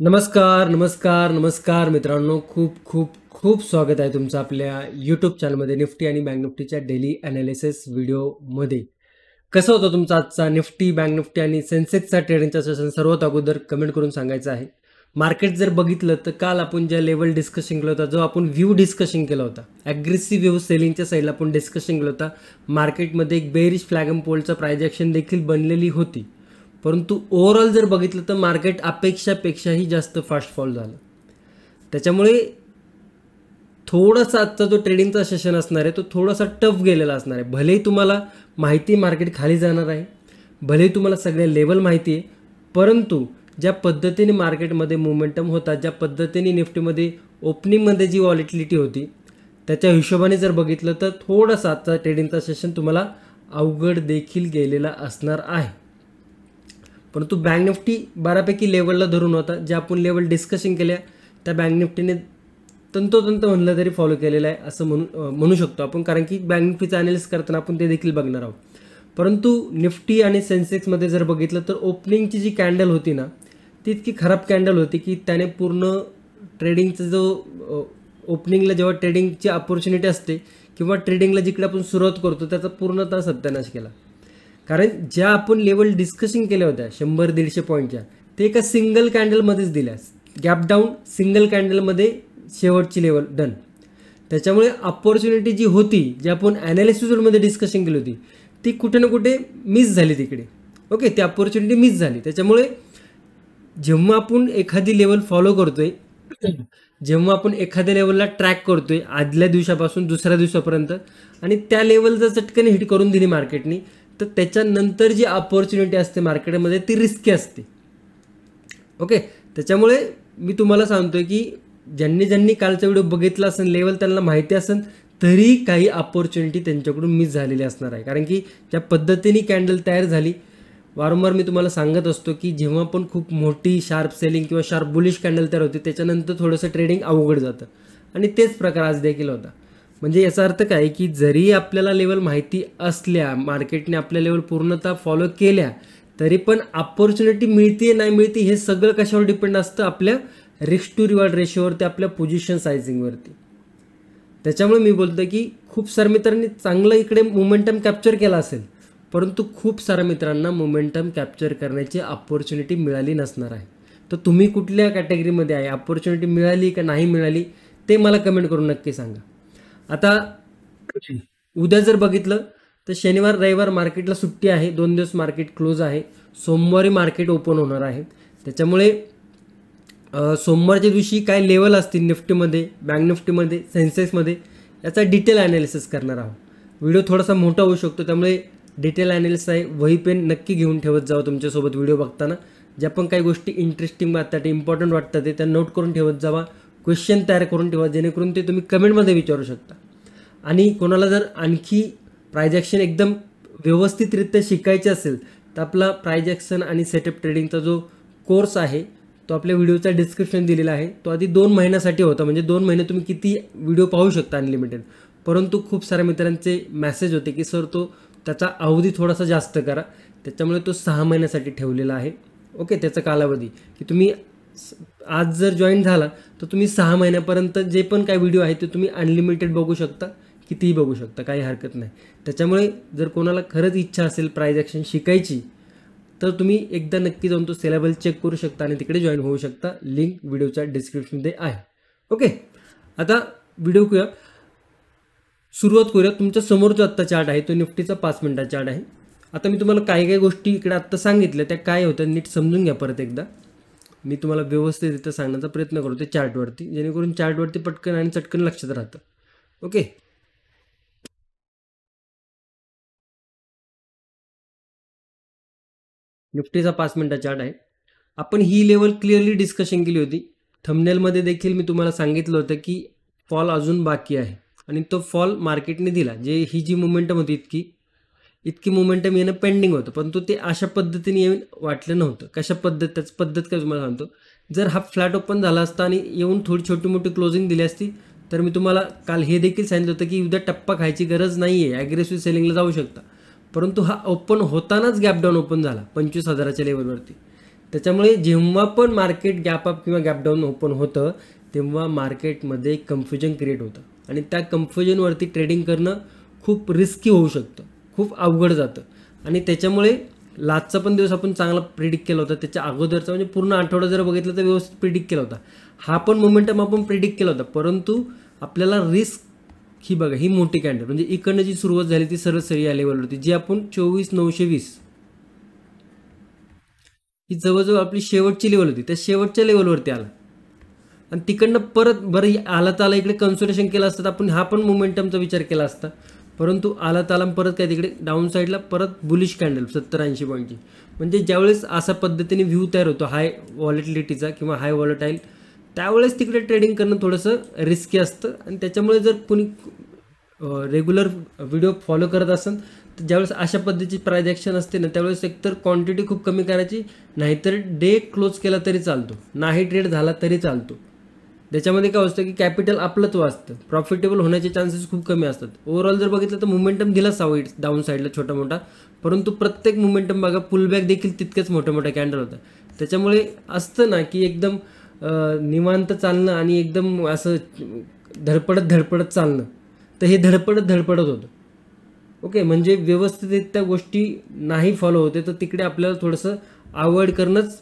नमस्कार नमस्कार नमस्कार मित्रांनो, खूप खूप खूप स्वागत आहे तुमचं आपल्या यूट्यूब चॅनलमध्ये निफ्टी आणि बँक निफ्टीच्या डेली ॲनालिसिस व्हिडिओमध्ये. कसं होतं तुमचा आजचा निफ्टी, बँक निफ्टी आणि सेन्सेक्सचा ट्रेडिंगचा सेशन? सर्वात अगोदर कमेंट करून सांगायचं आहे. मार्केट जर बघितलं तर काल आपण ज्या लेवल डिस्कशन केला होता, जो आपण व्ह्यू डिस्कशन केला होता, ॲग्रेसिव्ह व्ह्यू सेलिंगच्या साईडला आपण डिस्कशन केलं होता. मार्केटमध्ये एक बेरिश फ्लॅग एंड पोलचं प्रायजेक्शन देखील बनलेली होती, परंतु ओव्हरऑल जर बघितलं तर मार्केट अपेक्षापेक्षाही जास्त फास्ट फॉल झालं. त्याच्यामुळे थोडासा आजचा जो ट्रेडिंगचा सेशन असणार आहे तो थोडासा टफ गेलेला असणार आहे. भलेही तुम्हाला माहिती मार्केट खाली जाणार आहे, भलेही तुम्हाला सगळे लेवल माहिती आहे, परंतु ज्या पद्धतीने मार्केटमध्ये मोमेंटम होता, ज्या पद्धतीने निफ्टीमध्ये ओपनिंगमध्ये जी व्हॉलेटिलिटी होती, त्याच्या हिशोबाने जर बघितलं तर थोडासा आजचा ट्रेडिंगचा सेशन तुम्हाला अवघड देखील गेलेला असणार आहे. परंतु बँक निफ्टी बऱ्यापैकी लेवलला धरून होता. ज्या आपण लेवल डिस्कशन केल्या त्या बँक निफ्टीने तंतोतंत म्हणलं तरी फॉलो केलेलं आहे असं म्हणू शकतो आपण, कारण की बँक निफ्टीचं ॲनालिसिस करताना आपण ते देखील बघणार आहोत. परंतु निफ्टी आणि सेन्सेक्समध्ये जर बघितलं तर ओपनिंगची जी कॅन्डल होती ना, ती इतकी खराब कॅन्डल होती की त्याने पूर्ण ट्रेडिंगचं जो ओपनिंगला जेव्हा ट्रेडिंगची अपॉर्च्युनिटी असते किंवा ट्रेडिंगला जिकडे आपण सुरुवात करतो त्याचा पूर्णतः सत्यानाश केला. कारण ज्या आपण लेवल डिस्कशन केल्या होत्या 100-150 पॉईंटच्या, ते एका सिंगल कॅन्डलमध्येच दिल्या. गॅप डाऊन सिंगल कॅन्डलमध्ये शेवटची लेवल डन. त्याच्यामुळे अपॉर्च्युनिटी जी होती, जी आपण ॲनालिसिसमध्ये डिस्कशन केली होती, ती कुठे ना कुठे मिस झाली तिकडे. ओके, ती अपॉर्च्युनिटी मिस झाली. त्याच्यामुळे जेव्हा आपण एखादी लेवल फॉलो करतोय, जेव्हा आपण एखाद्या लेवलला ट्रॅक करतोय आदल्या दिवसापासून दुसऱ्या दिवसापर्यंत, आणि त्या लेवल जर चटकन हिट करून दिली मार्केटनी, तर त्याच्यानंतर जी अपॉर्च्युनिटी असते मार्केटमध्ये ती रिस्की असते. ओके, त्याच्यामुळे मी तुम्हाला सांगतोय की ज्यांनी कालचा व्हिडिओ बघितला असेल, लेवल त्यांना माहिती असेल, तरी काही अपॉर्च्युनिटी त्यांच्याकडून मिस झालेली असणार आहे. कारण की ज्या पद्धतीने कॅन्डल तयार झाली, वारंवार मी तुम्हाला सांगत असतो की जेव्हा पण खूप मोठी शार्प सेलिंग किंवा शार्प बुलिश कॅन्डल तयार होते, त्याच्यानंतर थोडंसं ट्रेडिंग अवघड जातं. आणि तेच प्रकार आज देखील होता. म्हणजे याचा अर्थ काय की जरी आपल्याला लेवल माहिती असल्या, मार्केटने आपल्या लेवल पूर्णतः फॉलो केल्या, तरी पण अपॉर्च्युनिटी मिळते नाही मिळते हे सगळं कशावर डिपेंड असतं? आपल्या रिस्क टू रिवॉर्ड रेशोवरती, आपल्या पोझिशन सायझिंगवरती. त्याच्यामुळे मी बोलतो की खूप साऱ्या मित्रांनी चांगलं इकडे मोमेंटम कॅप्चर केला असेल, परंतु खूप साऱ्या मित्रांना मोमेंटम कॅप्चर करण्याची अपॉर्च्युनिटी मिळाली नसणार आहे. तर तुम्ही कुठल्या कॅटेगरीमध्ये आहे, अपॉर्च्युनिटी मिळाली का नाही मिळाली ते मला कमेंट करून नक्की सांगा. आता उद्या जर बघितलं तर शनिवार रविवार मार्केटला सुट्टी आहे, 2 दिवस मार्केट क्लोज आहे. सोमवारी मार्केट ओपन होणार आहे. त्याच्यामुळे सोमवारच्या दिवशी काय लेवल असतील निफ्टीमध्ये, बँक निफ्टीमध्ये, सेन्सेक्समध्ये, याचा डिटेल ॲनालिसिस करणार आहोत. व्हिडिओ थोडासा मोठा होऊ शकतो, त्यामुळे डिटेल ॲनालिसिस आहे, वही पेन नक्की घेऊन ठेवत जावं तुमच्यासोबत व्हिडिओ बघताना. ज्या पण काही गोष्टी इंटरेस्टिंग वाटतात, इम्पॉर्टंट वाटतात ते त्या नोट करून ठेवत जावा. क्वेश्चन तयार करून ठेवा, जेणेकरून ते तुम्ही कमेंटमध्ये विचारू शकता. आणि कोणाला जर आणखी प्रायजेक्शन एकदम व्यवस्थितरित्या शिकायचे असेल तर आपला प्रायजेक्शन आणि सेटअप ट्रेडिंगचा जो कोर्स आहे तो आपल्या व्हिडिओचा डिस्क्रिप्शन दिलेला आहे. तो आधी 2 महिन्यासाठी होता, म्हणजे 2 महिने तुम्ही किती व्हिडिओ पाहू शकता अनलिमिटेड. परंतु खूप साऱ्या मित्रांचे मेसेज होते की सर तो त्याचा अवधी थोडासा जास्त करा, त्याच्यामुळे तो 6 महिन्यासाठी ठेवलेला आहे. ओके, त्याचा कालावधी की तुम्ही आज जर जॉईन झाला तर तुम्ही 6 महिन्यापर्यंत जे पण काही व्हिडिओ आहे ते तुम्ही अनलिमिटेड बघू शकता, कितीही बघू शकता, काही हरकत नाही. त्याच्यामुळे जर कोणाला खरंच इच्छा असेल प्रायजेक्शन शिकायची तर तुम्ही एकदा नक्की जाऊन तो सिलेबस चेक करू शकता आणि तिकडे जॉईन होऊ शकता. लिंक व्हिडिओच्या डिस्क्रिप्शनमध्ये आहे. ओके, आता व्हिडिओ सुरुवात करूया. तुमच्या समोर जो आत्ता चार्ट आहे तो निफ्टीचा 5 मिनिटाचा चार्ट आहे. आता मी तुम्हाला काही गोष्टी इकडे आत्ता सांगितल्या त्या काय होत्या नीट समजून घ्या. परत एकदा मी तुम्हाला व्यवस्थित इथं सांगण्याचा प्रयत्न करतो चार्टवरती, जेणेकरून चार्टवरती पटकन आणि चटकन लक्षात राहतं. ओके, निफ्टीचा 5 मिनिटाचा चार्ट आहे. आपण ही लेवल क्लिअरली डिस्कशन केली होती. थंबनेलमध्ये देखील मी तुम्हाला सांगितलं होतं की फॉल अजून बाकी आहे आणि तो फॉल मार्केटने दिला. ही जी मोमेंटम होती इतकी मोमेंटम येणं पेंडिंग होतं, परंतु ते अशा पद्धतीने येऊन वाटलं नव्हतं. त्याची पद्धत काय तुम्हाला सांगतो. जर हा फ्लॅट ओपन झाला असता आणि येऊन थोडी छोटी मोठी क्लोजिंग दिली असती तर मी तुम्हाला काल हे देखील सांगितलं होतं की उद्या टप्पा खायची गरज नाही आहे, ॲग्रेसिव्ह सेलिंगला जाऊ शकता. परंतु हा ओपन होतानाच गॅप डाऊन ओपन झाला 25,000च्या लेवलवरती. त्याच्यामुळे जेव्हा पण मार्केट गॅप अप किंवा गॅप डाऊन ओपन होतं तेव्हा मार्केटमध्ये कन्फ्युजन क्रिएट होतं आणि त्या कन्फ्युजनवरती ट्रेडिंग करणं खूप रिस्की होऊ शकतं, खूप अवघड जातं. आणि त्याच्यामुळे लास्टचा पण दिवस आपण चांगला प्रिडिक्ट केला होता, त्याच्या अगोदरचा म्हणजे पूर्ण आठवडा जर बघितलं तर व्यवस्थित प्रिडिक्ट केला होता. हा पण मोमेंटम आपण प्रिडिक्ट केला होता, परंतु आपल्याला रिस्क ही बघा, ही मोठी कॅन्डल म्हणजे इकडनं जी सुरुवात झाली ती सरसरी या लेवलवरती, जी आपण 24,920 ही जवळजवळ आपली शेवटची लेवल होती, त्या शेवटच्या लेवलवरती आला आणि तिकडनं परत बरं आला तर आला इकडे कन्सोलेशन केलं असतं, आपण हा पण मोमेंटमचा विचार केला असता, परंतु आला तर आला परत काय तिकडे डाऊन साईडला परत बुलिश कॅन्डल 70-80 पॉईंटची. म्हणजे ज्यावेळेस अशा पद्धतीने व्ह्यू तयार होतो हाय व्हॉलेटिलिटीचा किंवा हाय व्हॉलेटाईल, त्यावेळेस तिकडे ट्रेडिंग करणं थोडंसं रिस्की असतं. आणि त्याच्यामुळे जर कुणी रेग्युलर व्हिडिओ फॉलो करत असेल तर ज्यावेळेस अशा पद्धतीची प्राइस ॲक्शन असते ना, त्यावेळेस एकतर क्वांटिटी खूप कमी करायची, नाहीतर डे क्लोज केला तरी चालतो, नाही ट्रेड झाला तरी चालतो. त्याच्यामध्ये काय असतं की कॅपिटल आपलंच वाचतं, प्रॉफिटेबल होण्याचे चान्सेस खूप कमी असतात. ओव्हरऑल जर बघितलं तर मोमेंटम दिला साईड डाऊन साईडला छोटा मोठा, परंतु प्रत्येक मोमेंटम बघा पुलबॅक देखील तितकेच मोठ्या मोठ्या कॅन्डल होतं. त्याच्यामुळे असतं ना की एकदम निवांत चालणं आणि एकदम असं धडपडत चालणं, तर हे धडपडत होतं. ओके, म्हणजे व्यवस्थित त्या गोष्टी नाही फॉलो होते, तर तिकडे आपल्याला थोडंसं अवॉइड करणंच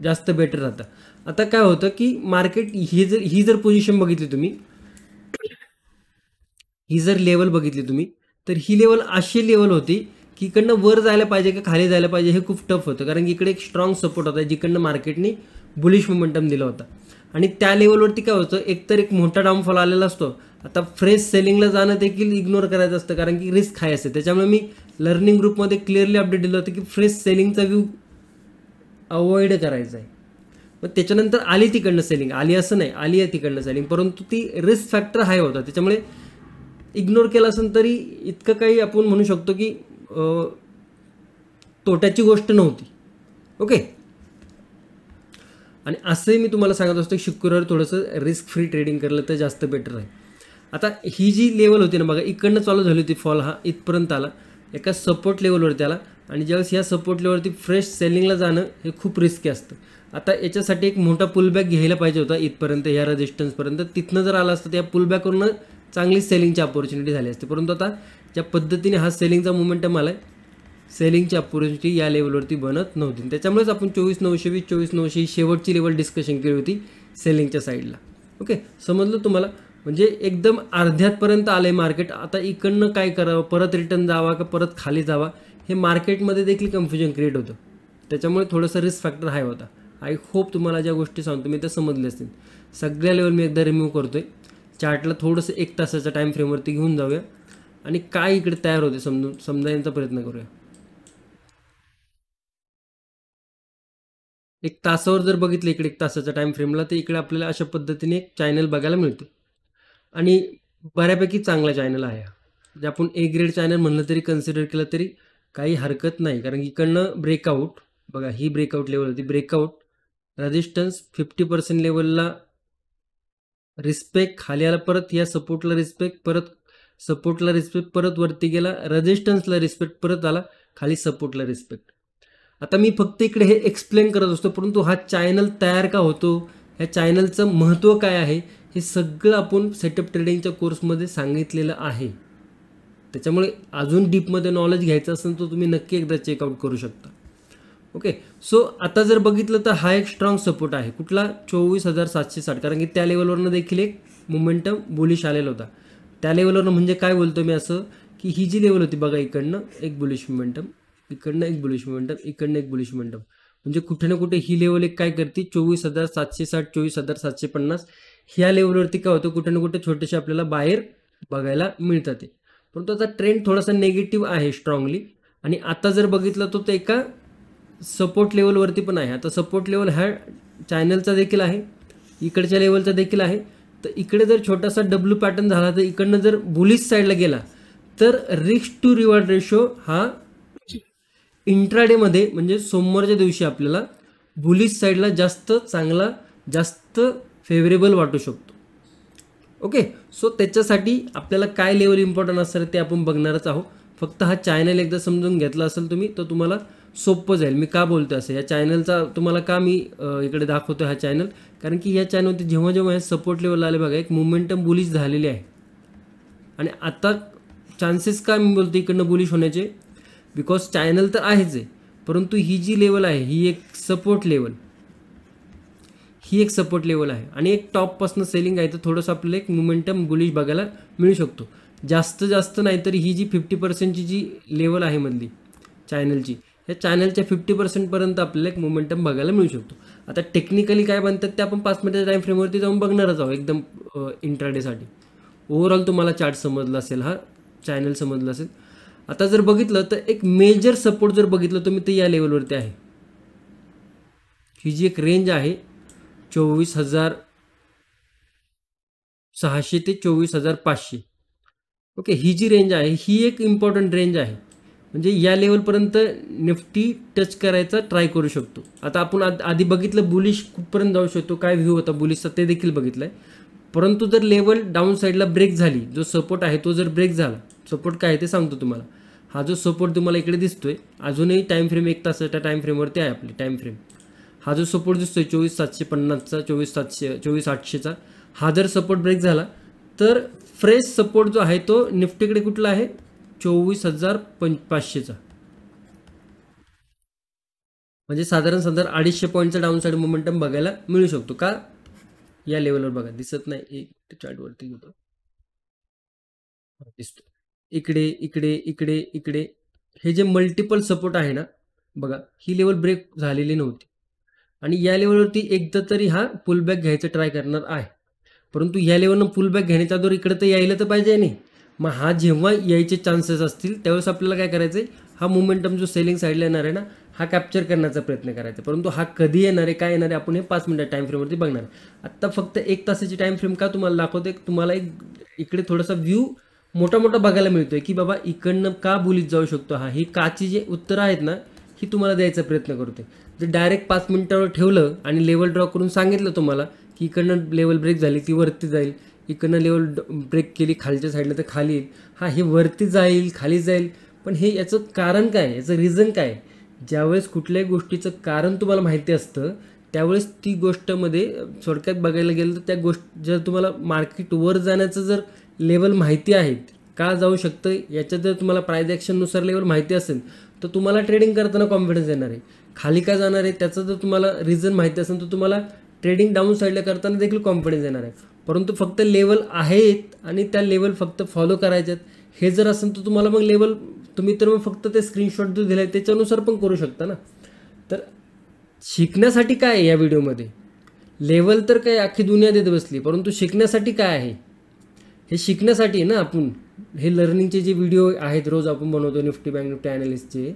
जास्त बेटर राहतं. आता काय होतं की मार्केट ही जर पोझिशन बघितली तुम्ही, ही जर लेवल बघितली तुम्ही, तर ही लेवल अशी लेवल होती की इकडनं वर जायला पाहिजे का खाली जायला पाहिजे हे खूप टफ होतं, कारण की इकडे एक स्ट्रॉंग सपोर्ट होता जिकडनं मार्केटने बुलिश मोमेंटम दिला होता. आणि त्या लेवलवरती काय होतं, एकतर एक मोठा डाऊनफॉल आलेला असतो. आता फ्रेश सेलिंगला जाणं देखील इग्नोर करायचं असतं, कारण की रिस्क हाय असते. त्याच्यामुळे मी लर्निंग ग्रुपमध्ये क्लिअरली अपडेट दिलं होतं की फ्रेश सेलिंगचा व्ह्यू अवॉइड करायचा आहे. मग त्याच्यानंतर आली तिकडनं सेलिंग, आली असं नाही, आली आहे तिकडनं सेलिंग, परंतु ती रिस्क फॅक्टर हाय होता. त्याच्यामुळे इग्नोर केला असेल तरी इतकं काही आपण म्हणू शकतो की तोट्याची गोष्ट नव्हती. ओके, आणि असंही मी तुम्हाला सांगत असतो की शुक्रवार थोडंसं रिस्क फ्री ट्रेडिंग केलं तर जास्त बेटर आहे. आता ही जी लेवल होती ना बघा, इकडनं चालू झाली होती फॉल, हा इथपर्यंत आला, एका सपोर्ट लेवलवरती आला, आणि ज्यावेळेस ह्या सपोर्ट लेवलवरती फ्रेश सेलिंगला जाणं हे खूप रिस्की असतं. आता याच्यासाठी एक मोठा पुलबॅक घ्यायला पाहिजे होता इथपर्यंत, ह्या रेजिस्टन्सपर्यंत. तिथनं जर आला असतं त्या पुलबॅकवरून चांगली सेलिंगची अपॉर्च्युनिटी झाली असते, परंतु आता ज्या पद्धतीने हा सेलिंगचा मोमेंटम आला आहे, सेलिंगची अपॉर्च्युनिटी या लेवलवरती बनत नव्हती. त्याच्यामुळेच आपण 24,920 24,900 शेवटची लेवल डिस्कशन केली होती सेलिंगच्या साईडला. ओके, समजलं तुम्हाला? म्हणजे एकदम अर्ध्यातपर्यंत आलं आहे मार्केट. आता इकडनं काय करावं, परत रिटर्न जावा का परत खाली जावा, हे मार्केटमध्ये देखील कन्फ्युजन क्रिएट होतं. त्याच्यामुळे थोडंसं रिस्क फॅक्टर हाय होता. आय होप तुम्हाला ज्या गोष्टी सांगतो मी त्या समजल्या असतील. सगळ्या लेवल मी एकदा रिमूव्ह करतोय, चार्टला थोडंसं 1 तासाच्या टाईम फ्रेमवरती घेऊन जाऊया आणि काय इकडे तयार होते समजायचा प्रयत्न करूया. 1 तासावर जर बघितलं इकडे 1 तासाच्या टाईम फ्रेमला, तर इकडे आपल्याला अशा पद्धतीने एक चॅनल बघायला मिळतो आणि बऱ्यापैकी चांगला चॅनल आहे. जे आपण ए ग्रेड चॅनल म्हणलं तरी कन्सिडर केलं तरी काही हरकत नाही, कारण इकडनं ब्रेकआउट बघा, ही ब्रेकआउट लेवल होती, ब्रेकआउट रेजिस्टन्स 50% लेवलला रिस्पेक्ट, खाली आला परत या सपोर्टला रिस्पेक्ट, परत सपोर्टला रिस्पेक्ट, परत वरती गेला रेजिस्टन्सला रिस्पेक्ट, परत आला खाली सपोर्टला रिस्पेक्ट. आता मी फक्त इकडे हे एक्सप्लेन करत असतो, परंतु हा चॅनल तयार का होतो, ह्या चॅनलचं महत्त्व काय आहे, हे सगळं आपण सेटअप ट्रेडिंगच्या कोर्समध्ये सांगितलेलं आहे. त्याच्यामुळे अजून डीपमध्ये नॉलेज घ्यायचं असेल तर तुम्ही नक्की एकदा चेकआउट करू शकता. ओके, सो आता जर बघितलं तर हा एक स्ट्रॉंग सपोर्ट आहे, कुठला 24,760, कारण की त्या लेवलवरनं देखील एक मोमेंटम बुलिश आलेला होता. त्या लेवलवरनं म्हणजे काय बोलतो मी असं की ही जी लेवल होती बघा, इकडनं एक बुलिश मोमेंटम, इकडनं एक बुलिश मोमेंटम, इकडनं एक बुलिश मोमेंटम, म्हणजे कुठे ना कुठे ही लेवल एक काय करते 24,760 24,750 ह्या लेवलवरती काय होतं, कुठे ना कुठे छोटेसे आपल्याला बाहेर बघायला मिळतात ते. परंतु आता ट्रेंड थोडासा नेगेटिव्ह आहे स्ट्रॉंगली, आणि आता जर बघितलं तर एका सपोर्ट लेवलवरती पण आहे. आता सपोर्ट लेवल ह्या चॅनलचा देखील आहे, इकडच्या लेवलचा देखील आहे. तर इकडे जर छोटासा डब्ल्यू पॅटर्न झाला तर इकडनं जर बुलिश साईडला गेला तर रिस्क टू रिवॉर्ड रेशो हा इंट्राडेमध्ये म्हणजे सोमवारच्या दिवशी आपल्याला बुलिश साईडला जास्त चांगला, जास्त फेवरेबल वाटू शकतो. ओके, सो त्याच्यासाठी आपल्याला काय लेवल इम्पॉर्टंट असणार ते आपण बघणारच आहोत. फक्त हा चॅनल एकदा समजून घेतला असेल तुम्ही तर तुम्हाला सोपं जाईल. मी का बोलतो असं, या चॅनलचा तुम्हाला का मी इकडे दाखवतो हा चॅनल, कारण की या चॅनलवरती जेव्हा जेव्हा हे सपोर्ट लेवल आले बघा, एक मोमेंटम बुलिश झालेली आहे. आणि आता चान्सेस काय मी बोलतो इकडनं बुलिश होण्याचे, बिकॉज चॅनल तर आहेच आहे, परंतु ही जी लेवल आहे ही एक सपोर्ट लेवल, ही एक सपोर्ट लेवल आहे आणि एक टॉपपासून सेलिंग आहे. तर थोडंसं आपल्याला एक मोमेंटम बुलिश बघायला मिळू शकतो. जास्त नाही तरी ही जी 50%ची जी लेवल आहे मधली चॅनलची, या चॅनलच्या 50%पर्यंत आपल्याला एक मोमेंटम बघायला मिळू शकतो. आता टेक्निकली काय बनतात ते आपण 5 मिनिटाच्या टाईम फ्रेमवरती जाऊन बघणारच आहोत एकदम इंट्राडेसाठी. ओव्हरऑल तुम्हाला चार्ट समजला असेल, हा चॅनल समजला असेल. आता जर बघितलं तर एक मेजर सपोर्ट जर बघितलं तुम्ही तर या लेवलवरती आहे. ही जी एक रेंज आहे 24,600 ते 24,500, ओके, ही जी रेंज आहे ही एक इम्पॉर्टंट रेंज आहे. म्हणजे या लेवलपर्यंत निफ्टी टच करायचा ट्राय करू शकतो. आता आपण आधी बघितलं बुलिश कुठपर्यंत जाऊ शकतो, काय व्ह्यू होता बुलिशचा ते देखील बघितलं आहे. परंतु जर लेवल डाऊन साईडला ब्रेक झाली, जो सपोर्ट आहे तो जर ब्रेक झाला, सपोर्ट काय आहे ते सांगतो तुम्हाला. हा जो सपोर्ट तुम्हाला इकडे दिसतोय, अजूनही टाईम फ्रेम 1 तासाच्या टाईम फ्रेमवरती आहे आपली टाईम फ्रेम. हा जो सपोर्ट दिसतोय 24,750चा, 24,800चा, हा जर सपोर्ट ब्रेक झाला तर फ्रेश सपोर्ट जो आहे तो निफ्टीकडे कुठला आहे 24,500चा. म्हणजे साधारण 250 पॉईंटचा डाऊन साईड मोमेंटम बघायला मिळू शकतो. का या लेवलवर बघा, दिसत नाही, एक चार्टवरती घेतो, दिसतो इकडे इकडे इकडे इकडे. हे जे मल्टिपल सपोर्ट आहे ना बघा, ही लेवल ब्रेक झालेली नव्हती आणि या लेवलवरती एकदा तरी हा पुलबॅक घ्यायचं ट्राय करणार आहे. परंतु या लेवलनं पुलबॅक घेण्याच्या अगोदर इकडे तर यायला तर पाहिजे नाही. मग हा जेव्हा यायचे चान्सेस असतील त्यावेळेस आपल्याला काय करायचं आहे, हा मोमेंटम जो सेलिंग साईडला येणार आहे ना, हा कॅप्चर करण्याचा प्रयत्न करायचा. परंतु हा कधी येणार आहे, काय येणार आहे, आपण हे 5 मिनिट टाईम फ्रेमवरती बघणार. आत्ता फक्त 1 तासाची टाईम फ्रेम का तुम्हाला दाखवते, तुम्हाला एक इकडे थोडासा व्ह्यू मोठा मोठा बघायला मिळतोय की बाबा इकडनं का बुलिश जाऊ शकतो. हा ही काची जे उत्तरं आहेत ना ही तुम्हाला द्यायचा प्रयत्न करतोय. जर डायरेक्ट 5 मिनिटावर ठेवलं आणि लेवल ड्रॉ करून सांगितलं तुम्हाला की इकडनं लेवल ब्रेक झाली ती वरती जाईल, इकडनं लेवल ब्रेक केली खालच्या साईडला तर खाली येईल, हा हे वरती जाईल खाली जाईल, पण हे याचं कारण काय, याचं रिझन काय. ज्यावेळेस कुठल्याही गोष्टीचं कारण तुम्हाला माहिती असतं त्यावेळेस ती गोष्टमध्ये थोडक्यात बघायला गेलं तर त्या गोष्ट जर तुम्हाला मार्केट वर जाण्याचं जर लेवल माहिती आहेत का जाऊ शकतं, याच्यात जर तुम्हाला प्राइस ॲक्शननुसार लेवल माहिती असेल तर तुम्हाला ट्रेडिंग करताना कॉन्फिडन्स येणार आहे. खाली का जाणार आहे त्याचं जर तुम्हाला रिझन माहिती असेल तर तुम्हाला ट्रेडिंग डाऊन साईडला करताना देखील कॉन्फिडन्स येणार आहे. परंतु फक्त लेवल आहेत आणि त्या लेवल फक्त फॉलो करायच्यात हे जर असेल तर तुम्हाला मग लेवल तुम्ही तर मग फक्त ते स्क्रीनशॉट जो दिला आहे त्याच्यानुसार पण करू शकता ना. तर शिकण्यासाठी काय आहे या व्हिडिओमध्ये, लेवल तर काय अख्खी दुनिया देत बसली, परंतु शिकण्यासाठी काय आहे, हे शिकण्यासाठी ना. आपण हे लर्निंगचे जे व्हिडिओ आहेत रोज आपण बनवतो निफ्टी बँक निफ्टी ॲनालिस्टचे,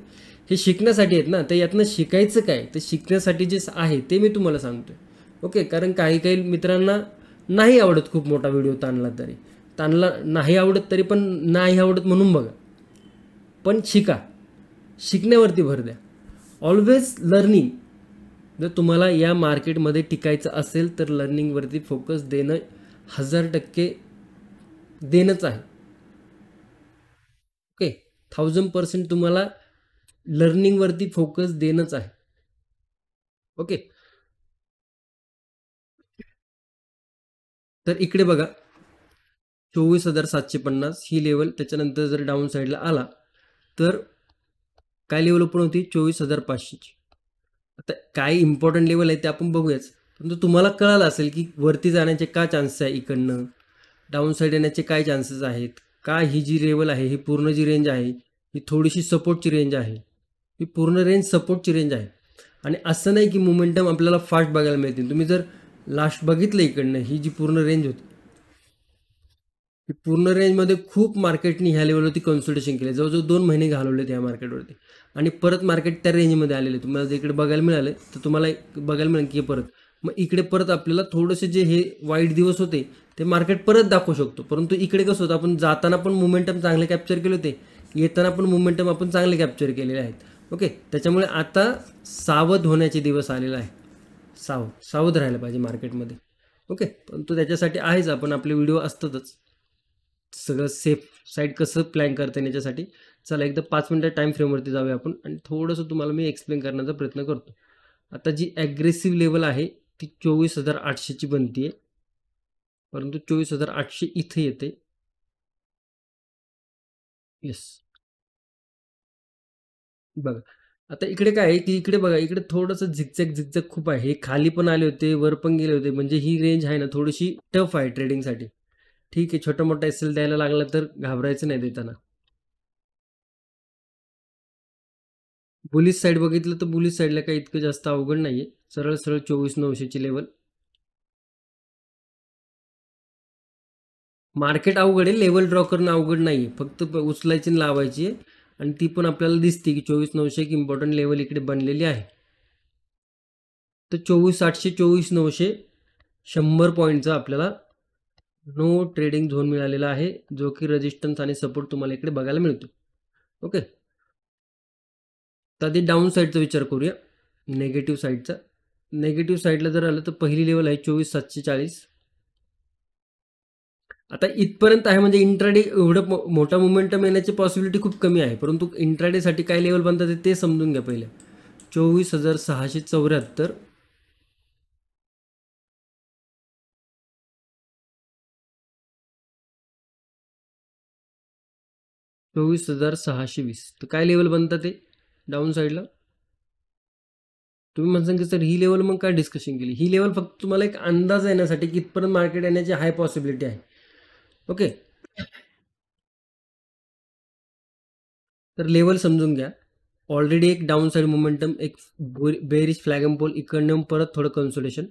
हे शिकण्यासाठी आहेत ना. तर यातनं शिकायचं काय, तर शिकण्यासाठी जे आहे ते मी तुम्हाला सांगतोय, ओके. कारण काही काही मित्रांना नाही आवडत खूप मोठा व्हिडिओ ताणला नाही आवडत तरी पण नाही आवडत म्हणून बघा, पण शिकण्यावरती भर द्या. Always learning. जर तुम्हाला या मार्केटमध्ये टिकायचं असेल तर लर्निंगवरती फोकस देणं 1000% देणंच आहे, ओके. 1000% तुम्हाला लर्निंगवरती फोकस देणंच आहे, ओके. तर इकडे बघा 24,750 ही लेवल, त्याच्यानंतर जर डाऊन साईडला आला तर काय लेवल ओपन होती 24,500ची. आता काय इम्पॉर्टंट लेवल आहे ते आपण बघूयाच, परंतु तुम्हाला कळालं असेल की वरती जाण्याचे काय चान्सेस आहे, इकडनं डाऊन साईड येण्याचे काय चान्सेस आहेत, का ही जी लेवल आहे ही पूर्ण जी रेंज आहे ही थोडीशी सपोर्टची रेंज आहे, ही पूर्ण रेंज सपोर्टची रेंज आहे. आणि असं नाही की मोमेंटम आपल्याला फास्ट बघायला मिळतील. तुम्ही जर लास्ट बघितलं इकडनं ही जी पूर्ण रेंज होती, ही पूर्ण रेंजमध्ये खूप मार्केटनी ह्या लेवलवरती कन्सल्टेशन केले, जवळजवळ 2 महिने घालवले त्या मार्केटवरती आणि परत मार्केट त्या रेंजमध्ये आलेले. तुम्हाला जर इकडे बघायला मिळाले तर तुम्हाला बघायला मिळेल की परत मग इकडे परत आपल्याला थोडेसे जे हे वाईट दिवस होते ते मार्केट परत दाखवू शकतो. परंतु इकडे कसं होतं, आपण जाताना पण मोमेंटम चांगले कॅप्चर केले होते, येताना पण मोमेंटम आपण चांगले कॅप्चर केलेले आहेत, ओके. त्याच्यामुळे आता सावध होण्याचे दिवस आलेला आहे, सावध राहायला पाहिजे मार्केटमध्ये, ओके. परंतु त्याच्यासाठी आहेच आपण आपले व्हिडिओ असतातच, सगळं सेफ साईड कसं प्लॅन करता येईल याच्यासाठी चला एकदा 5 मिनिटं टाईम फ्रेमवरती जाऊया आपण आणि थोडंसं तुम्हाला मी एक्सप्लेन करण्याचा प्रयत्न करतो. आता जी ॲग्रेसिव्ह लेवल आहे ती 24,800ची बनते, परंतु 24,800 इथे येते. येस, बघा. आता इकडे काय आहे, की इकडे बघा, इकडे थोडंसं झिकझॅक खूप आहे. हे खाली पण आले होते, वर पण गेले होते. म्हणजे ही रेंज आहे ना थोडीशी टफ आहे ट्रेडिंगसाठी. ठीक आहे, छोटा-मोठा एस-एल द्यायला लागला तर घाबरायचं नाही देताना. बुलिश साईड बघितलं तर बुलिश साईडला काही इतकं जास्त अवघड नाहीये. सरळ-सरळ 24,900ची लेवल. मार्केट अवघड आहे, लेवल ड्रॉ करणं अवघड नाहीये. फक्त उचलायची आणि लावायची आहे आणि ती पण आपल्याला दिसते, की 24,900 एक इम्पॉर्टंट लेवल इकडे बनलेली आहे. तर 24,800, 24,900 100 पॉईंटचा आपल्याला नो ट्रेडिंग झोन मिळालेला आहे, जो की रेजिस्टन्स आणि सपोर्ट तुम्हाला इकडे बघायला मिळतो. ओके, तर आधी डाऊन साईडचा विचार करूया. नेगेटिव्ह साईडचा. नेगेटिव्ह साईडला जर आलं तर पहिली लेवल आहे 24,740. आता इथपर्यंत आहे म्हणजे इंट्राडे एवढं मोठा मोमेंटम येण्याची पॉसिबिलिटी खूप कमी आहे, परंतु इंट्राडेसाठी काय लेवल बनतात ते समजून घ्या पहिले. 24,674, 24,620. तर काय लेवल बनतात ते डाऊन साईडला? तुम्ही म्हणसान की सर ही लेवल मग काय डिस्कशन केली? ही लेवल फक्त तुम्हाला एक अंदाज येण्यासाठी की इथपर्यंत मार्केट येण्याची हाय पॉसिबिलिटी आहे. ओके, तर लेवल समजून घ्या. ऑलरेडी एक डाऊन साईड मोमेंटम, एक बेरिश फ्लॅग एंड पोल, इकडनं परत थोडं कन्सोलेशन.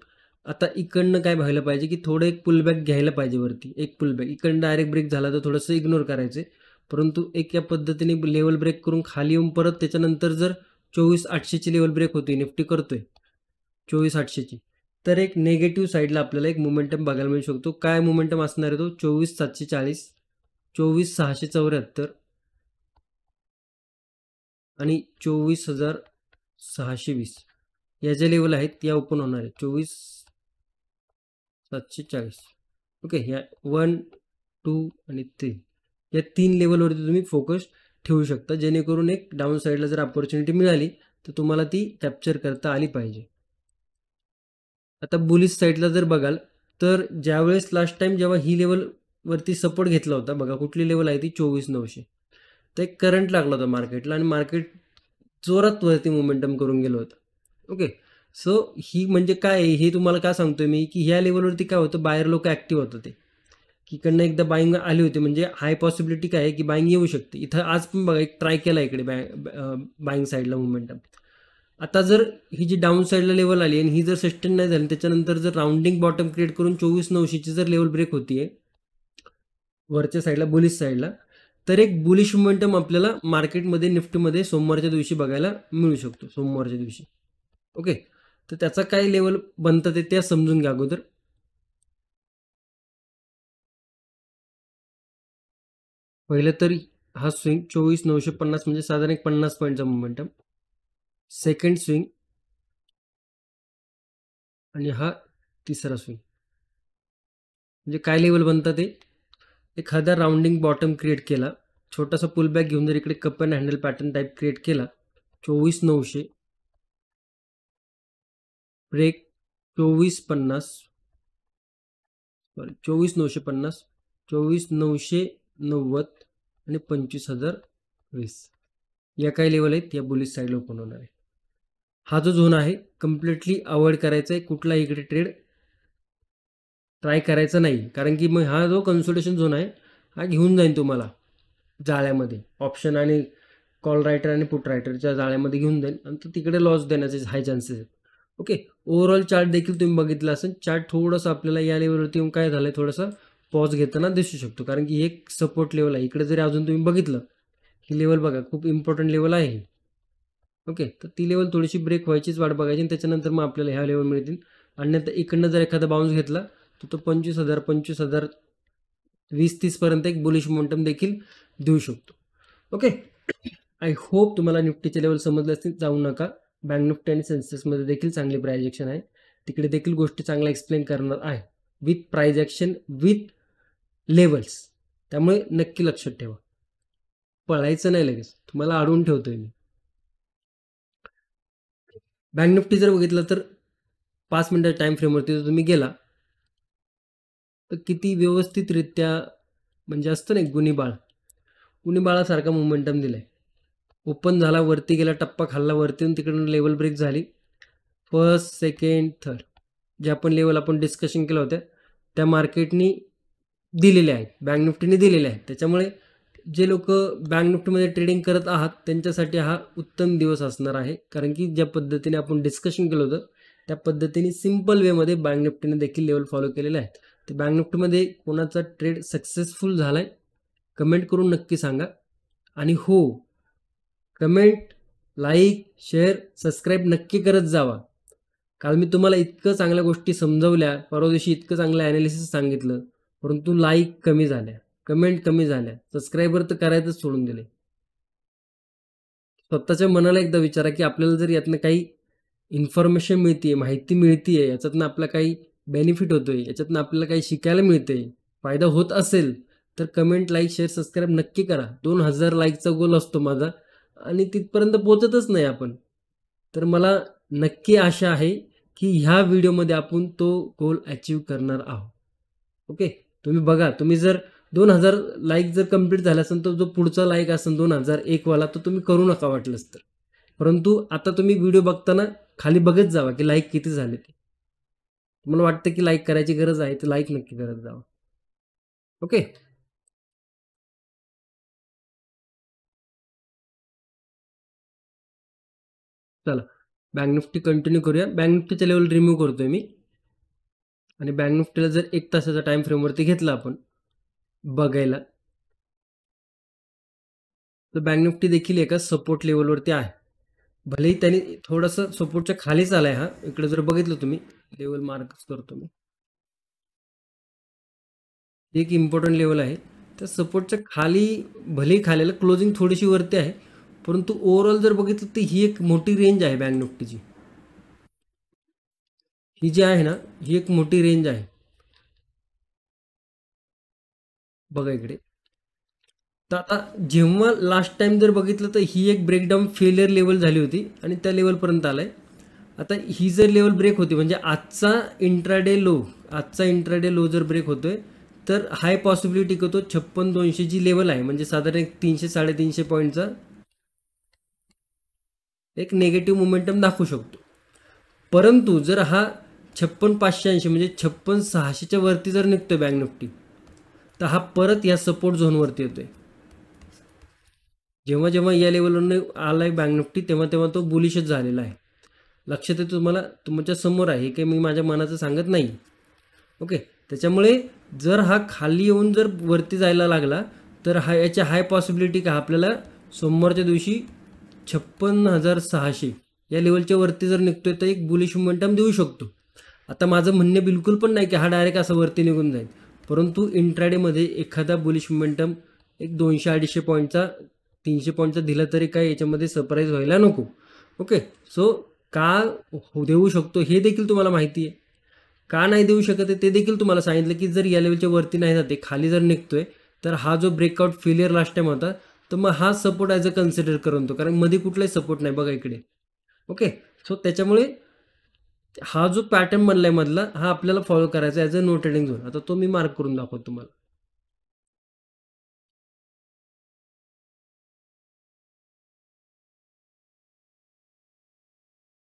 आता इकडनं काय व्हायला पाहिजे की थोडं एक पुलबॅक घ्यायला पाहिजे वरती, एक पुलबॅक. इकडनं डायरेक्ट ब्रेक झाला तर थोडंसं इग्नोर करायचे, परंतु एक या पद्धतीने लेवल ब्रेक करून खाली येऊन परत त्याच्यानंतर जर 24,800ची लेवल ब्रेक होती, निफ्टी करतोय 24,800ची, तर एक नेगेटिव्ह साईडला आपल्याला एक मोमेंटम बघायला मिळू शकतो. काय मोमेंटम असणार आहे तो? 24,740, 24,674 आणि 24,620 या ज्या लेवल आहेत या ओपन होणार आहेत 24,740. ओके, ह्या 1, 2 आणि 3 या 3 लेवलवरती तुम्ही फोकस ठेवू शकता, जेणेकरून एक डाऊन साईडला जर अपॉर्च्युनिटी मिळाली तर तुम्हाला ती कॅप्चर करता आली पाहिजे. आता बुलिश साईडला जर बघाल तर ज्यावेळेस लास्ट टाइम जेव्हा ही लेवल वरती सपोर्ट घेतला होता, बघा कुठली लेवल आहे ती 24,900. तर एक करंट लागला होता मार्केटला आणि मार्केट जोरात वरती मोमेंटम करून गेलं होतं. ओके, सो ही म्हणजे काय आहे, हे तुम्हाला काय सांगतोय मी, की ह्या लेवलवरती काय होतं, बायर लोक ॲक्टिव्ह होतं ते, की इकडनं एकदा बाईंग आली होती म्हणजे हाय पॉसिबिलिटी काय आहे की बाईंग येऊ शकते. इथं आज पण बघा एक ट्राय केला इकडे बाईंग साईडला मोमेंटम. आता जर ही जी डाऊन साईडला लेवल आली आणि ही जर सस्टेन नाही झाली, त्याच्यानंतर जर राऊंडिंग बॉटम क्रिएट करून 24,900ची जर लेवल ब्रेक होतीये वरच्या साईडला, बुलिश साईडला, तर एक बुलिश मोमेंटम आपल्याला मार्केटमध्ये, निफ्टीमध्ये सोमवारच्या दिवशी बघायला मिळू शकतो, सोमवारच्या दिवशी. ओके, तर त्याचा काय लेवल बनतं ते समजून घ्या अगोदर. पहिलं तर हा स्विंग 24,950 म्हणजे साधारण एक 50 पॉईंटचा मोमेंटम. सेकंड स्विंग आणि हा तिसरा स्विंग. म्हणजे काय लेवल बनतं ते, एखादा राउंडिंग बॉटम क्रिएट केला, छोटासा पुलबॅक घेऊन जर इकडे cup and handle pattern type create केला, 24,900 ब्रेक, 24,50, सॉरी 24,950, 24,990 आणि 25,020 या काही लेवल आहेत या बुलिश साईडला ओपन होणार आहे. हा जो झोन आहे कम्प्लिटली अवॉइड करायचा आहे, कुठलाही इकडे ट्रेड ट्राय करायचा नाही, कारण की मग हा जो कन्सोल्टेशन झोन आहे हा घेऊन जाईल तुम्हाला जाळ्यामध्ये, ऑप्शन आणि कॉल रायटर आणि पुट रायटरच्या जाळ्यामध्ये घेऊन जाईल आणि तो तिकडे लॉस देण्याचे हाय चान्सेस आहेत. ओके, ओव्हरऑल चार्ट देखील तुम्ही बघितला असेल. चार्ट थोडंसं आपल्याला या लेवलवरती येऊन काय झालं, थोडंसं पॉज घेताना दिसू शकतो, कारण की एक सपोर्ट लेवल आहे. इकडे जरी अजून तुम्ही बघितलं ही लेवल बघा, खूप इम्पॉर्टंट लेवल आहे. ओके, तर ती लेवल थोडीशी ब्रेक व्हायचीच वाट बघायची आणि त्याच्यानंतर मग आपल्याला ह्या लेवल मिळतील. अन्यथा इकडनं जर एखादा बाउन्स घेतला तर तो 25,000, 20-30 पर्यंत एक बुलिश मोमेंटम देखील देऊ शकतो. ओके, आय होप तुम्हाला निफ्टीचे लेवल समजले असतील. जाऊ नका, बँक निफ्टी आणि सेन्सेक्समध्ये देखील चांगली प्राइस ॲक्शन आहे, तिकडे देखील गोष्टी चांगल्या एक्सप्लेन करणार आहे with price action, with levels. त्यामुळे नक्की लक्षात ठेवा. पळायचं नाही लगेच. तुम्हाला अडवून ठेवतोय मी. बँक निफ्टी जर बघितलं तर 5 मिनिटाच्या टाईम फ्रेमवरती जर तुम्ही गेला, तर किती व्यवस्थितरित्या म्हणजे असतं ना एक गुन्हेबाळासारखा मोमेंटम दिलाय. ओपन झाला, वरती गेला, टप्पा खाल्ला, वरती येऊन तिकडून लेवल ब्रेक झाली. फर्स्ट, सेकंड, थर्ड जे आपण लेवल आपण डिस्कशन केलं होतं, त्या मार्केटनी दिलेले आहेत, बँक निफ्टीने दिलेले आहेत. त्याच्यामुळे जे लोक बँक निफ्टीमध्ये ट्रेडिंग करत आहात त्यांच्यासाठी हा उत्तम दिवस असणार आहे. कारण की ज्या पद्धतीने आपण डिस्कशन केलं होतं त्या पद्धतीने सिम्पल वेमध्ये बँक निफ्टीने देखील लेवल फॉलो केलेले आहेत. ते बँक निफ्टीमध्ये कोणाचा ट्रेड सक्सेसफुल झालाय कमेंट करून नक्की सांगा. आणि हो, कमेंट, लाईक, शेअर, सबस्क्राईब नक्की करत जावा. काल मी तुम्हाला इतकं चांगल्या गोष्टी समजवल्या, परवा दिवशी इतकं चांगलं ॲनालिसिस सांगितलं, परंतु लाईक कमी झाल्या, कमेंट कमी झाल्या, सबस्क्रायबर तर करायचंच सोडून दिले. स्वतःच्या मनाला एकदा विचारा की आपल्याला जर यातनं काही इन्फॉर्मेशन मिळते, माहिती मिळते आहे, याच्यातनं आपला काही बेनिफिट होतोय, याच्यातनं आपल्याला काही शिकायला मिळते, फायदा होत असेल, तर कमेंट, लाईक, शेअर, सबस्क्राईब नक्की करा. 2000 लाईकचा गोल असतो माझा आणि तिथपर्यंत पोहोचतच नाही आपण. तर मला नक्की आशा आहे की ह्या व्हिडिओमध्ये आपण तो गोल अचीव करणार आहोत. ओके, तुम्ही बघा, तुम्ही जर 2000 लाईक जर कंप्लीट झाला असेल तर जो पुढचा लाईक असेल 2001 वाला तो तुम्ही करू नका वाटलंच तर. परंतु आता तुम्ही व्हिडिओ बघताना खाली बघत जावा की लाईक किती झाले ते. तुम्हाला वाटतं की लाईक करायची गरज आहे तर लाईक नक्की करत जावा. ओके, चला बँक निफ्टी कंटिन्यू करूया. बँक निफ्टीचा लेवल रिमूव्ह करतोय मी आणि बँक निफ्टीला जर 1 तासाचा टाइम फ्रेमवरती घेतला आपण बघायला, तर बँक निफ्टी देखील एका सपोर्ट लेवलवरती आहे. भलेही त्यांनी थोडंसं सपोर्टच्या खालीच आलाय हा. इकडे जर बघितलं तुम्ही लेवल मार्क करतो मी, एक इम्पॉर्टंट लेवल आहे. त्या सपोर्टच्या खाली भलेही खाली आलं, क्लोजिंग थोडीशी वरती आहे, परंतु ओव्हरऑल जर बघितलं तर ही एक मोठी रेंज आहे बँक निफ्टीची. ही जी आहे ना, ही एक मोठी रेंज आहे. बघा इकडे. तर आता जेव्हा लास्ट टाइम जर बघितलं तर ही एक ब्रेकडाऊन फेलियर लेवल झाली होती आणि त्या लेवलपर्यंत आलाय. आता ही जर लेवल ब्रेक होती म्हणजे आजचा इंट्राडे लो जर ब्रेक होतोय तर हाय पॉसिबिलिटी करतो 56,200 जी लेवल आहे म्हणजे साधारण एक 300-350 पॉईंटचा एक नेगेटिव्ह मोमेंटम दाखवू शकतो. परंतु जर हा 56,580 म्हणजे 56,600च्या वरती जर निघतोय बँक निफ्टी, तर हा परत या सपोर्ट झोनवरती येतोय. जेव्हा जेव्हा या लेवलवरून आलाय बँक निफ्टी तेव्हा तेव्हा तो बुलिशच झालेला आहे. लक्षात आहे तुम्हाला, तुमच्या समोर आहे, हे काही मी माझ्या मनाचं सांगत नाही. ओके, त्याच्यामुळे जर हा खाली येऊन जर वरती जायला लागला तर हा याची हाय पॉसिबिलिटी का आपल्याला सोमवारच्या दिवशी 56,600 या लेवलच्या वरती जर निघतोय तर एक बुलिश मोमेंटम देऊ शकतो. आता माझं म्हणणे बिलकुल पण नाही की हा डायरेक्ट असं वरती निघून जाईल, परंतु इंट्राडेमध्ये एखादा बुलिश मोमेंटम एक 200-250 पॉईंटचा 300 पॉईंटचा दिला तरी काय याच्यामध्ये सरप्राईज व्हायला नको. ओके, सो का देऊ शकतो हे देखील तुम्हाला माहिती आहे. का नाही देऊ शकत आहे ते देखील तुम्हाला सांगितलं की जर या लेवलच्या वरती नाही जाते, खाली जर निघतोय तर हा जो ब्रेकआउट फेलियर लास्ट टाइम होता तर मग हा सपोर्ट ॲज अ कन्सिडर करतो, कारण मध्ये कुठलाही सपोर्ट नाही बघा इकडे. ओके, सो त्याच्यामुळे हा जो पॅटर्न बनलाय मधला हा आपल्याला फॉलो करायचा as a no trading zone. आता तो मी मार्क करून दाखवतो तुम्हाला.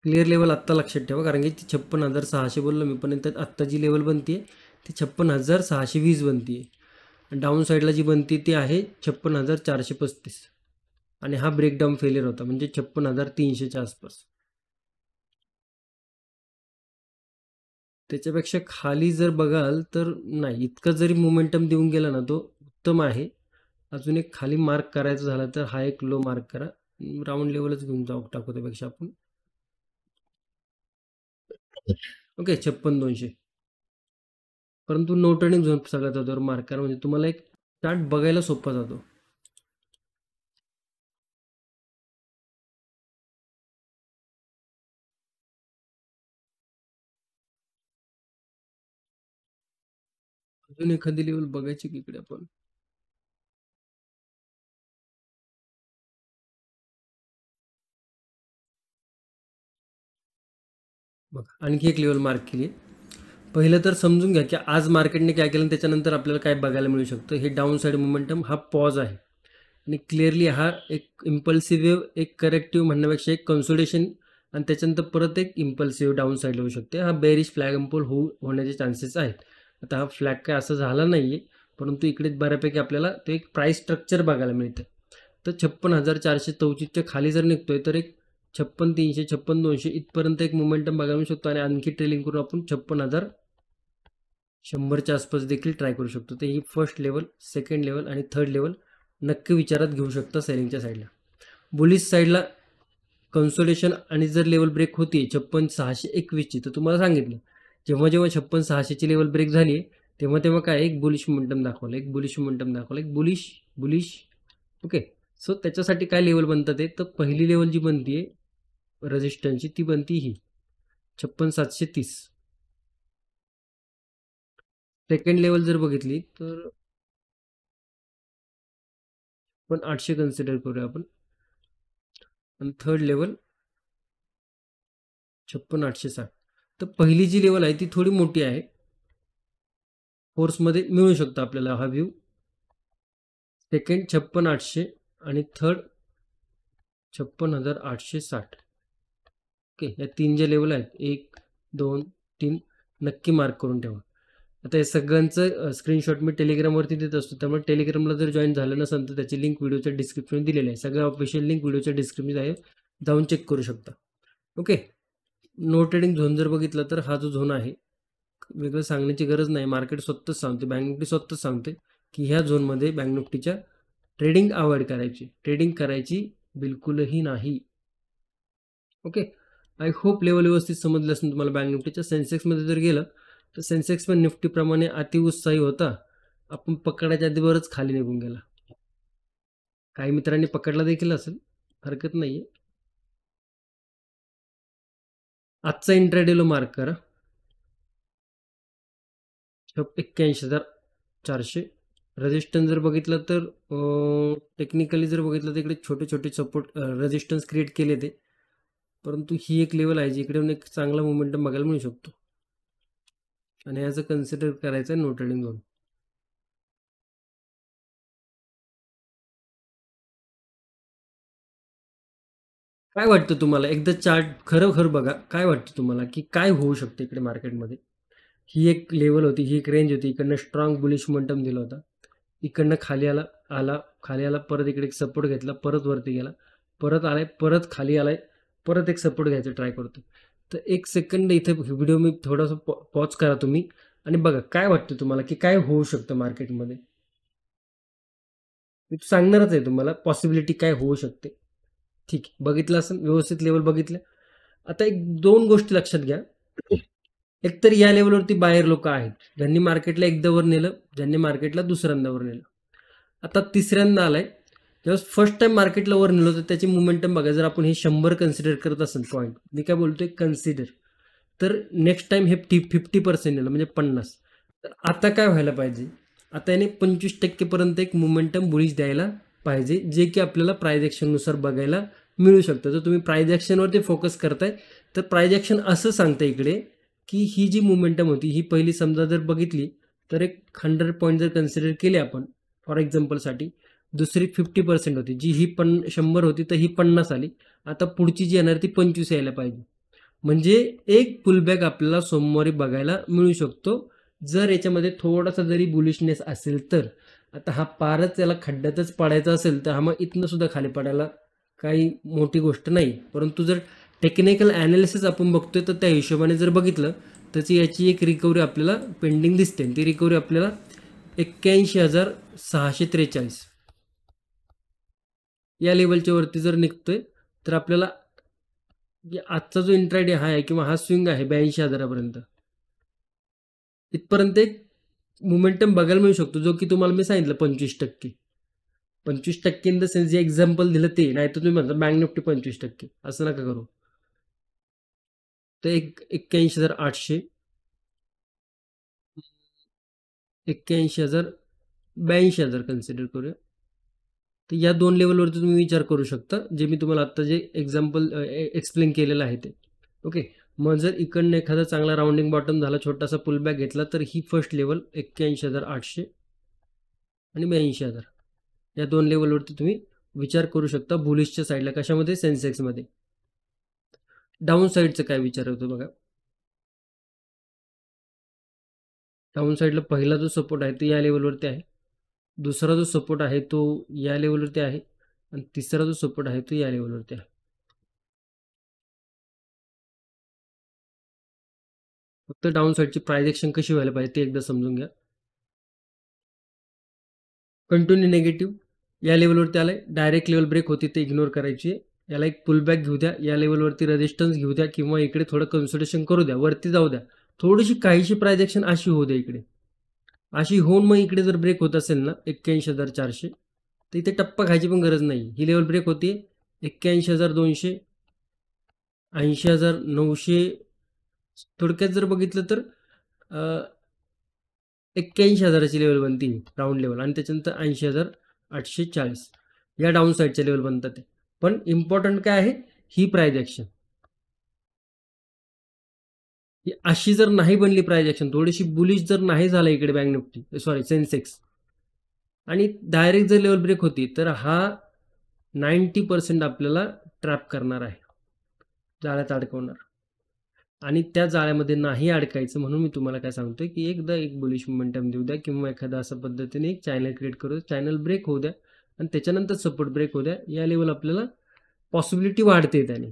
क्लिअर लेवल आत्ता लक्षात ठेवा, कारण की 56,600 बोललो मी, पण आत्ता जी लेवल बनते ती 56,620 बनते. डाऊन साईडला जी बनते ती आहे 56,435 आणि हा ब्रेकडाऊन फेलियर होता म्हणजे 56,300च्या आसपास. त्याच्यापेक्षा खाली जर बघाल तर नाही, इतकं जरी मोमेंटम देऊन गेला ना तो उत्तम आहे. अजून एक खाली मार्क करायचं झालं तर हा एक लो मार्क करा. राऊंड लेवलच घेऊन जाऊ टाकू त्यापेक्षा आपण. ओके, 56,200. परंतु नो ट्रेडिंग झोन सगळ्यात अगोदर मार्क करा म्हणजे तुम्हाला एक चार्ट बघायला सोपा जातो. अजून एखादी लेवल बघायची की इकडे आपण. बघा आणखी एक लेवल मार्क केली आहे. पहिलं तर समजून घ्या की आज मार्केटने काय केलं, त्याच्यानंतर आपल्याला काय बघायला मिळू शकतं. हे डाऊन साईड मोमेंटम हा पॉज आहे आणि क्लिअरली हा एक इम्पल्सिव्ह वेव्ह, एक करेक्टिव्ह म्हणण्यापेक्षा एक कन्सोलिडेशन आणि त्याच्यानंतर परत एक इम्पल्सिव्ह डाऊन साईडला होऊ शकते. हा बेरिश फ्लॅग इम्पोल होण्याचे चान्सेस आहेत. आता हा फ्लॅग काय असं झाला नाही आहे, परंतु इकडे बऱ्यापैकी आपल्याला ते एक प्राईस स्ट्रक्चर बघायला मिळतं. तर 56,424च्या खाली जर निघतोय तर एक 56,300 56,200 इथपर्यंत एक मोमेंटम बघायला मिळू शकतो आणि आणखी ट्रेलिंग करून आपण 56,100च्या आसपास देखील ट्राय करू शकतो. तर ही फर्स्ट लेवल, सेकंड लेवल आणि थर्ड लेवल नक्की विचारात घेऊ शकता सेलिंगच्या साईडला. बुलिश साईडला कन्सोलेशन आणि जर लेवल ब्रेक होती 56,621ची, तर तुम्हाला सांगितलं जेव्हा जेव्हा 56,600ची लेवल ब्रेक झाली तेव्हा तेव्हा काय एक बुलिश मोमेंटम दाखवलं, एक बुलिश मोमेंटम दाखवलं, एक बुलिश बुलिश. ओके. सो त्याच्यासाठी काय लेवल बनतात ते, तर पहिली लेवल जी बनतीये रेजिस्टन्सची ती बनती ही 56,730. सेकंड लेवल जर बघितली तर पण 800 कन्सिडर करूया आपण. आणि थर्ड लेवल 56,860. तर पहिली जी लेवल आहे ती थोडी मोठी आहे, फोर्समध्ये मिळू शकतो आपल्याला हा व्ह्यू. सेकंड 56,800 आणि थर्ड 56,860. ओके. या तीन जे लेवल आहेत 1 2 3 नक्की मार्क करून ठेवा. आता हे सगळ्यांचं स्क्रीनशॉट मी टेलिग्रामवरती देत असतो, त्यामुळे टेलिग्रामला जर जॉईन झालं नसेल तर त्याची लिंक व्हिडिओच्या डिस्क्रिप्शनमध्ये दिलेली आहे. सगळ्या ऑफिशियल लिंक व्हिडिओच्या डिस्क्रिप्शनमध्ये आहे, जाऊन चेक करू शकता. ओके. नो ट्रेडिंग झोन जर बघितलं तर हा जो झोन आहे, वेगळं सांगण्याची गरज नाही, मार्केट स्वतःच सांगते, बँक निफ्टी स्वतःच सांगते की ह्या झोनमध्ये बँक निफ्टीच्या ट्रेडिंग अवॉइड करायची, ट्रेडिंग करायची बिलकुलही नाही. ओके. आय होप लेवल व्यवस्थित समजलं असेल तुम्हाला. बँक निफ्टीच्या सेन्सेक्समध्ये जर गेलं तर सेन्सेक्स पण निफ्टीप्रमाणे अतिउत्साही होता, आपण पकडायच्या आधी बरंच खाली निघून गेला. काही मित्रांनी पकडला देखील असेल, हरकत नाही आहे. आजचा इंट्राडेला मार्क करा 81,400. रेजिस्टन्स जर बघितलं तर टेक्निकली जर बघितलं तर इकडे छोटे छोटे सपोर्ट रेजिस्टन्स क्रिएट केले ते, परंतु ही एक लेवल आहे जिकडे एक चांगला मोमेंटम बघायला मिळू शकतो आणि याचं कन्सिडर करायचं आहे नो ट्रेडिंग झोन. काय वाटतं तुम्हाला, एकदा चार्ट खरं बघा, काय वाटतं तुम्हाला की काय होऊ शकतं इकडे मार्केटमध्ये. ही एक लेवल होती, ही एक रेंज होती, इकडनं स्ट्रॉंग बुलिश मोमेंटम दिला होता, इकडनं खाली आला आला खाली आला, परत इकडे एक सपोर्ट घेतला, परत वरती गेला, परत आलाय, परत खाली आलाय, परत एक सपोर्ट घ्यायचा ट्राय करतो. तर एक सेकंड इथे व्हिडिओ मी थोडासा पॉज करा तुम्ही आणि बघा काय वाटतं तुम्हाला की काय होऊ शकतं मार्केटमध्ये. मी सांगणारच आहे तुम्हाला पॉसिबिलिटी काय होऊ शकते. ठीक आहे, बघितलं असेल व्यवस्थित लेवल बघितलं. आता एक दोन गोष्टी लक्षात घ्या. एकतर या लेवलवरती बाहेर लोक आहेत, ज्यांनी मार्केटला एकदा वर नेलं, ज्यांनी मार्केटला दुसऱ्यांदा वर नेलं, आता तिसऱ्यांदा आलाय. जेव्हा फर्स्ट टाइम मार्केटला वर नेलं तर त्याची मुवमेंटम बघा. जर आपण हे 100 कन्सिडर करत असेल पॉईंट, मी काय बोलतोय कन्सिडर, तर नेक्स्ट टाइम हे 50% नेलं म्हणजे 50. तर आता काय व्हायला पाहिजे, आता याने 25% पर्यंत एक मोमेंटम बुलिश द्यायला पाहिजे, जे की आपल्याला प्राइस ॲक्शननुसार बघायला मिळू शकतं. जर तुम्ही प्राइस ॲक्शनवरती फोकस करताय तर प्राइस ॲक्शन असं सांगतं इकडे की ही जी मोमेंटम होती ही पहिली समजा जर बघितली तर एक 100 पॉईंट जर कन्सिडर केले आपण फॉर एक्झाम्पलसाठी, दुसरी 50% होती, जी ही 100 होती तर ही 50 आली. आता पुढची जी येणार ती 25 यायला पाहिजे, म्हणजे एक पुलबॅक आपल्याला सोमवारी बघायला मिळू शकतो, जर याच्यामध्ये थोडासा जरी बुलिशनेस असेल तर. आता हा पारच याला खड्ड्यातच पडायचा असेल तर हा मग इथनं सुद्धा खाली पडायला काही मोठी गोष्ट नाही. परंतु जर टेक्निकल ॲनालिसिस आपण बघतोय तर त्या हिशोबाने जर बघितलं तर याची एक रिकव्हरी आपल्याला पेंडिंग दिसते. ती रिकव्हरी आपल्याला 81,643 या लेवलच्या वरती जर निघतोय तर आपल्याला आजचा जो इंट्राडे हा आहे किंवा हा स्विंग आहे 82,000पर्यंत, इथपर्यंत एक मोमेंटम बघायला मिळू शकतो, जो की तुम्हाला मी सांगितलं 25%. 25% इन द सेन्स जे एक्झाम्पल दिलं ते, नाही तर तुम्ही म्हणता बँक निफ्टी 25%, असं नका करू. तर 81,800, 81,000, 82,000 कन्सिडर करूया. तर या दोन लेवलवरती तुम्ही विचार करू शकता, जे मी तुम्हाला आत्ता जे एक्झाम्पल एक्सप्लेन केलेलं आहे ते. ओके. मग जर इकडनं एखादा चांगला राउंडिंग बॉटम झाला, छोटासा पुलबॅक घेतला, तर ही फर्स्ट लेवल 81,800 आणि 82,000 या 2 लेवलवरती तुम्ही विचार करू शकता बुलिशच्या साईडला. कशामध्ये? सेन्सेक्समध्ये. डाऊन साईडचं काय विचार होतो बघा. डाऊन साईडला पहिला जो सपोर्ट आहे तो या लेवलवरती आहे, दुसरा जो सपोर्ट आहे तो या लेवलवरती आहे आणि तिसरा जो सपोर्ट आहे तो या लेवलवरती आहे. फक्त डाऊन साईडची प्राइस ॲक्शन कशी व्हायला पाहिजे ते एकदा समजून घ्या. कंटिन्यू नेगेटिव्ह या लेवलवरती आलाय, डायरेक्ट लेवल ब्रेक होती ते इग्नोर करायची. याला एक पुलबॅक घेऊ द्या, या लेवलवरती रेजिस्टन्स घेऊ द्या किंवा इकडे थोडं कन्सल्टेशन करू द्या, वरती जाऊ द्या, थोडीशी काहीशी प्राइस ॲक्शन अशी होऊ द्या इकडे. अशी होऊन मग इकडे जर ब्रेक होत असेल ना 81,400, तर इथे टप्पा खायची पण गरज नाही. ही लेवल ब्रेक होती 81,200, 80,900. थोडक्यात जर बघितलं तर 81,000ची लेवल बनते राऊंड लेवल आणि त्याच्यानंतर 80,840 या डाऊन साईडच्या लेवल बनतात ते. पण इम्पॉर्टंट काय आहे? ही प्राइस ॲक्शन. अशी जर नाही बनली प्राइस ॲक्शन, थोडीशी बुलिश जर नाही झाला इकडे बँक निफ्टी, सॉरी सेन्सेक्स, आणि डायरेक्ट जर लेवल ब्रेक होती, तर हा 90% आपल्याला ट्रॅप करणार आहे, जाळ्यात अडकवणार. आणि त्या जाळ्यामध्ये नाही अडकायचं म्हणून मी तुम्हाला काय सांगतोय की एकदा एक बुलिश मोमेंटम देऊ द्या किंवा एखादा अशा पद्धतीने एक चॅनल क्रिएट करू द्या, चॅनल ब्रेक होऊ द्या आणि त्याच्यानंतर सपोर्ट ब्रेक होऊ द्या. या लेवल आपल्याला पॉसिबिलिटी वाढते त्याने,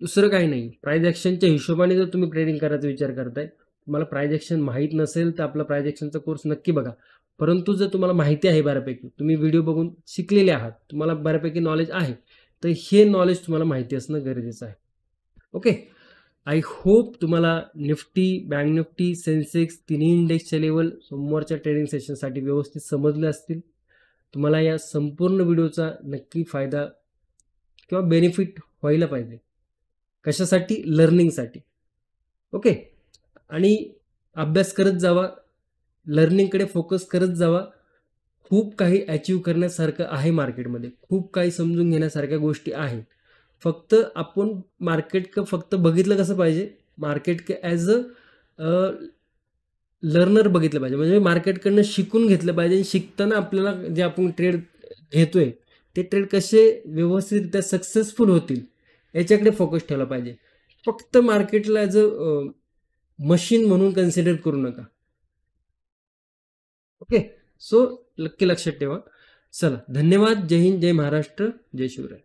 दुसरं काही नाही. प्राइस ॲक्शनच्या हिशोबाने जर तुम्ही ट्रेडिंग करायचा विचार करताय, तुम्हाला प्राइस ॲक्शन माहीत नसेल तर आपला प्राइस ॲक्शनचा कोर्स नक्की बघा. परंतु जर तुम्हाला माहिती आहे बऱ्यापैकी, तुम्ही व्हिडिओ बघून शिकलेले आहात, तुम्हाला बऱ्यापैकी नॉलेज आहे, तर हे नॉलेज तुम्हाला माहिती असणं गरजेचं आहे. ओके, आय होप तुम्हाला निफ्टी, बँक निफ्टी, सेन्सेक्स तिन्ही इंडेक्सच्या लेवल सोमवारच्या ट्रेडिंग सेशनसाठी व्यवस्थित समजले असतील. तुम्हाला या संपूर्ण व्हिडिओचा नक्की फायदा किंवा बेनिफिट व्हायला पाहिजे. कशासाठी? लर्निंगसाठी. ओके, आणि अभ्यास करत जावा, लर्निंगकडे फोकस करत जावा. खूप काही अचीव करण्यासारखं आहे मार्केटमध्ये, खूप काही समजून घेण्यासारख्या गोष्टी आहेत. फक्त आपण मार्केट फक्त बघितलं कसं पाहिजे? मार्केट ॲज अ लर्नर बघितलं पाहिजे, म्हणजे मार्केटकडनं शिकून घेतलं पाहिजे. शिकताना आपल्याला जे आपण ट्रेड घेतोय ते ट्रेड कसे व्यवस्थितरित्या सक्सेसफुल होतील याच्याकडे फोकस ठेवला पाहिजे. फक्त मार्केटला ॲज अ मशीन म्हणून कन्सिडर करू नका. ओके, सो नक्की लक्षात ठेवा. चला, धन्यवाद. जय हिंद, जय महाराष्ट्र, जय शिवराय.